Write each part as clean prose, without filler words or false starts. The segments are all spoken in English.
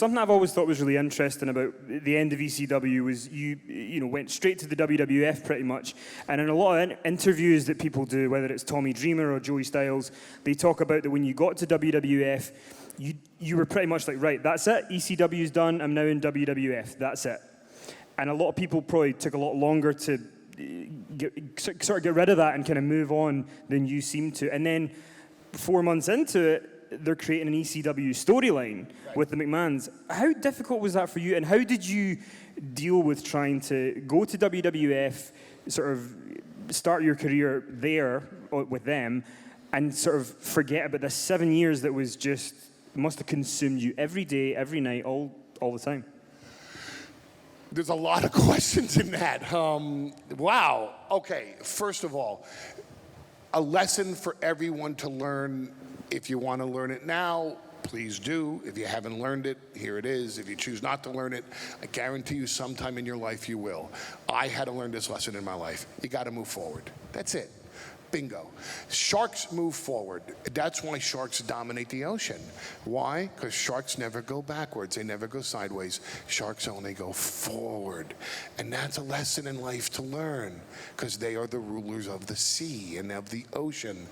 Something I've always thought was really interesting about the end of ECW was you went straight to the WWF pretty much, and in a lot of interviews that people do, whether it's Tommy Dreamer or Joey Styles, they talk about that when you got to WWF, you were pretty much like, right, that's it, ECW's done, I'm now in WWF, that's it. And a lot of people probably took a lot longer to get rid of that and kind of move on than you seem to. And then 4 months into it, they're creating an ECW storyline with the McMahons. How difficult was that for you, and how did you deal with trying to go to WWF, sort of start your career there with them, and sort of forget about the 7 years that was just, must have consumed you every day, every night, all the time? There's a lot of questions in that. Wow. Okay, first of all, a lesson for everyone to learn. If you want to learn it now, please do. If you haven't learned it, here it is. If you choose not to learn it, I guarantee you sometime in your life you will. I had to learn this lesson in my life. You got to move forward. That's it. Bingo. Sharks move forward. That's why sharks dominate the ocean. Why? Because sharks never go backwards. They never go sideways. Sharks only go forward. And that's a lesson in life to learn, because they are the rulers of the sea and of the ocean.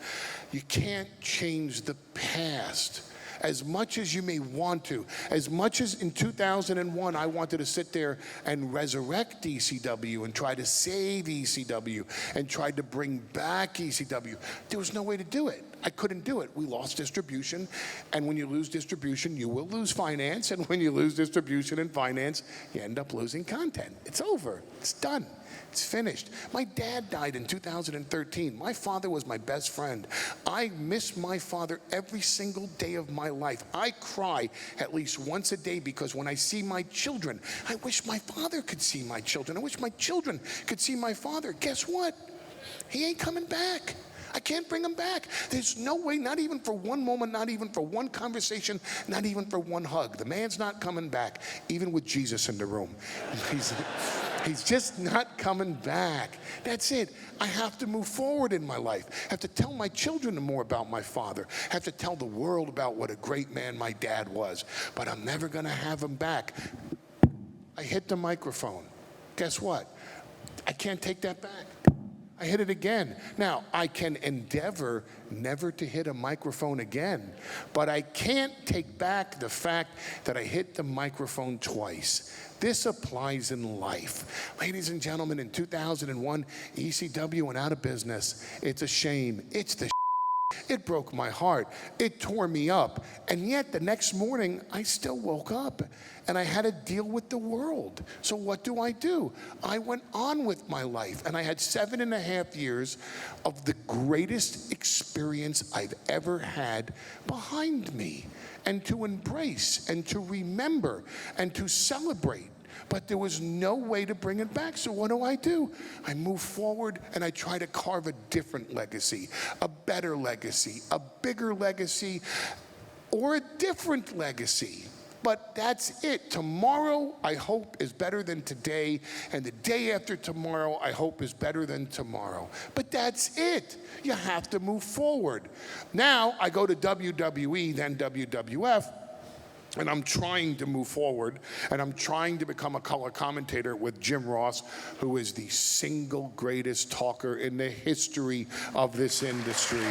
You can't change the past. As much as you may want to, as much as in 2001 I wanted to sit there and resurrect ECW and try to save ECW and tried to bring back ECW, there was no way to do it. I couldn't do it. We lost distribution, and when you lose distribution, you will lose finance, and when you lose distribution and finance, you end up losing content. It's over. It's done. It's finished. My dad died in 2013. My father was my best friend. I miss my father every single day of my life. I cry at least once a day because when I see my children, I wish my father could see my children. I wish my children could see my father. Guess what? He ain't coming back. I can't bring him back. There's no way, not even for one moment, not even for one conversation, not even for one hug. The man's not coming back, even with Jesus in the room. He's just not coming back. That's it. I have to move forward in my life. I have to tell my children more about my father. I have to tell the world about what a great man my dad was. But I'm never going to have him back. I hit the microphone. Guess what? I can't take that back. I hit it again. Now, I can endeavor never to hit a microphone again, but I can't take back the fact that I hit the microphone twice. This applies in life. Ladies and gentlemen, in 2001, ECW went out of business. It's a shame. It's the It broke my heart. It tore me up. And yet the next morning, I still woke up and I had to deal with the world. So what do? I went on with my life, and I had 7.5 years of the greatest experience I've ever had behind me, and to embrace and to remember and to celebrate. But there was no way to bring it back. So what do? I move forward and I try to carve a different legacy, a better legacy, a bigger legacy, or a different legacy. But that's it. Tomorrow, I hope, is better than today. And the day after tomorrow, I hope, is better than tomorrow. But that's it. You have to move forward. Now, I go to WWE, then WWF. And I'm trying to move forward, and I'm trying to become a color commentator with Jim Ross, who is the single greatest talker in the history of this industry.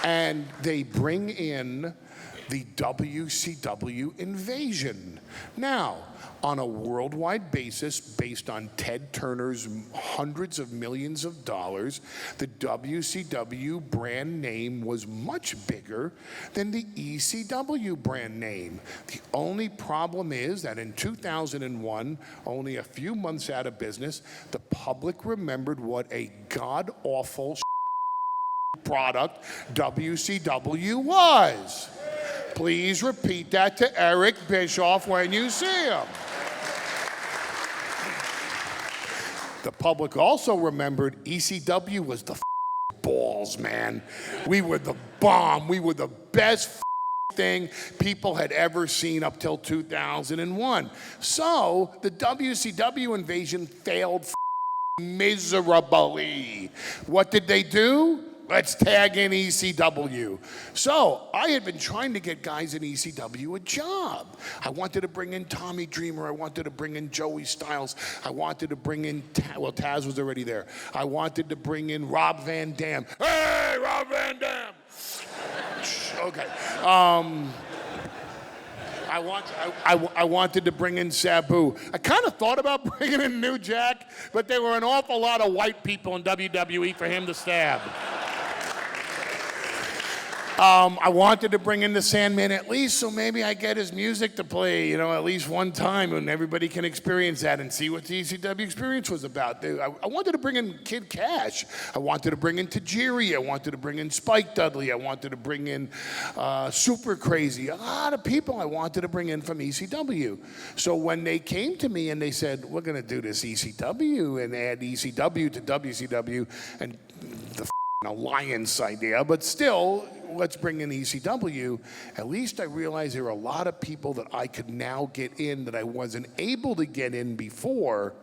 And they bring in the WCW invasion. Now, on a worldwide basis, based on Ted Turner's hundreds of millions of dollars, the WCW brand name was much bigger than the ECW brand name. The only problem is that in 2001, only a few months out of business, the public remembered what a god-awful product WCW was. Please repeat that to Eric Bischoff when you see him. The public also remembered ECW was the balls, man. We were the bomb. We were the best thing people had ever seen up till 2001. So the WCW invasion failed miserably. What did they do? Let's tag in ECW. So I had been trying to get guys in ECW a job. I wanted to bring in Tommy Dreamer. I wanted to bring in Joey Styles. I wanted to bring in, Taz was already there. I wanted to bring in Rob Van Dam. Hey, Rob Van Dam. Okay. I wanted to bring in Sabu. I kind of thought about bringing in New Jack, but there were an awful lot of white people in WWE for him to stab. I wanted to bring in the Sandman at least, so maybe I get his music to play, at least one time, and everybody can experience that and see what the ECW experience was about. I wanted to bring in Kid Cash. I wanted to bring in Tajiri. I wanted to bring in Spike Dudley. I wanted to bring in Super Crazy. A lot of people I wanted to bring in from ECW. So when they came to me and they said, we're going to do this ECW and add ECW to WCW, and the alliance idea, but still, let's bring in ECW. At least I realized there are a lot of people that I could now get in that I wasn't able to get in before,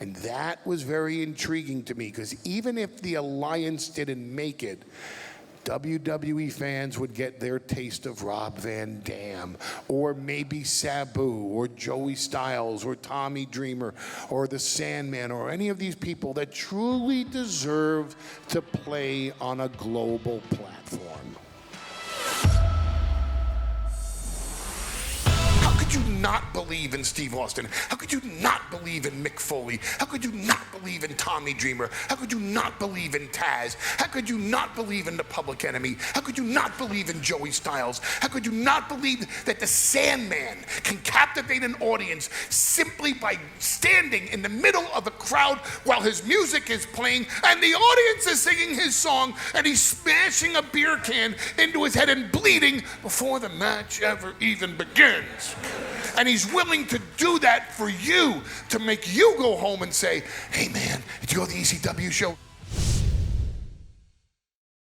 and that was very intriguing to me, because even if the alliance didn't make it, WWE fans would get their taste of Rob Van Dam, or maybe Sabu, or Joey Styles, or Tommy Dreamer, or the Sandman, or any of these people that truly deserve to play on a global platform. How could you not believe in Steve Austin? How could you not believe in Mick Foley? How could you not believe in Tommy Dreamer? How could you not believe in Taz? How could you not believe in the Public Enemy? How could you not believe in Joey Styles? How could you not believe that the Sandman can captivate an audience simply by standing in the middle of a crowd while his music is playing and the audience is singing his song and he's smashing a beer can into his head and bleeding before the match ever even begins? And he's willing to do that for you, to make you go home and say, hey man, did you go to the ECW show?